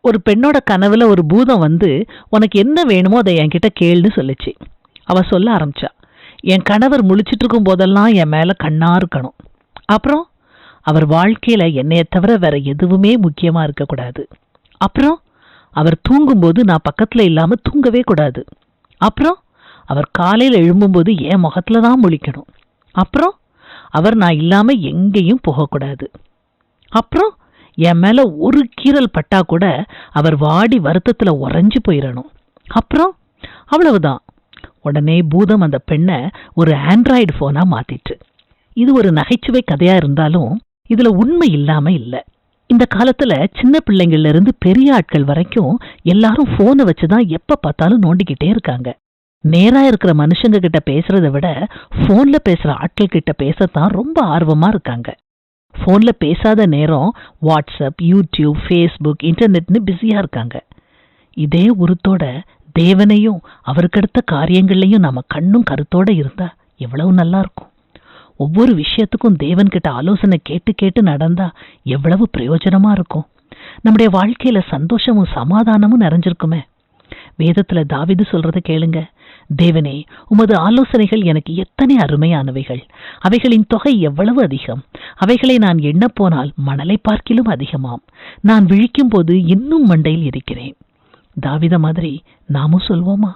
ஒரு பெண்ணோட கனவுல ஒரு பூதம் வந்து உனக்கு என்ன வேணுமோ அதை என்கிட்ட கேள்னு சொல்லிச்சு. அவ சொல்ல ஆரம்பிச்சா, என் கணவர் முழிச்சிட்டு இருக்கும் போதெல்லாம் என் மேல கண்ணா இருக்கணும். அப்புறம் அவர் வாழ்க்கையில என்னைய தவிர வேற எதுவுமே முக்கியமா இருக்கக்கூடாது. அப்புறம் அவர் தூங்கும்போது நான் பக்கத்துல இல்லாம தூங்கவே கூடாது. அப்புறம் அவர் காலையில் எழும்பும்போது என் முகத்துல தான் முழிக்கணும். அப்புறம் அவர் நான் இல்லாம எங்கேயும் போகக்கூடாது. அப்புறம் என் மேல ஒரு கீறல் பட்டா கூட அவர் வாடி வருத்தத்துல உறைஞ்சு போயிடணும். அப்புறம் அவ்வளவுதான். உடனே பூதம் அந்த பெண்ணை ஒரு ஆண்ட்ராய்டு போனா மாத்திட்டு. இது ஒரு நகைச்சுவை கதையா இருந்தாலும் இதுல உண்மை இல்லாம இல்ல. இந்த காலத்துல சின்ன பிள்ளைங்கள்ல இருந்து பெரிய ஆட்கள் வரைக்கும் எல்லாரும் போனை வச்சுதான் எப்ப பார்த்தாலும் நோண்டிக்கிட்டே இருக்காங்க. நேரா இருக்கிற மனுஷங்க கிட்ட பேசுறதை விட போன்ல பேசுற ஆட்கள் கிட்ட பேசத்தான் ரொம்ப ஆர்வமா இருக்காங்க. போன்ல பேசாத நேரம் வாட்ஸ்அப், யூடியூப், ஃபேஸ்புக், இன்டர்நெட்னு பிஸியா இருக்காங்க. இதே உருத்தோட தேவனையும் அவருக்கடுத்த காரியங்கள்லையும் நாம கண்ணும் கருத்தோட இருந்தா எவ்வளவு நல்லா இருக்கும். ஒவ்வொரு விஷயத்துக்கும் தேவன்கிட்ட ஆலோசனை கேட்டு கேட்டு நடந்தா எவ்வளவு பிரயோஜனமா இருக்கும். நம்முடைய வாழ்க்கையில சந்தோஷமும் சமாதானமும் நிறைஞ்சிருக்குமே. வேதத்துல தாவீது சொல்றத கேளுங்க. தேவனே, உமது ஆலோசனைகள் எனக்கு எத்தனை அருமையானவைகள். அவைகளின் தொகை எவ்வளவு அதிகம். அவைகளை நான் எண்ணப் போனால் மணலை பார்க்கிலும் அதிகமாம். நான் விழிக்கும் போது இன்னும் மண்டையில் இருக்கிறேன். தாவீத மாதிரி நாமும் சொல்வோமா?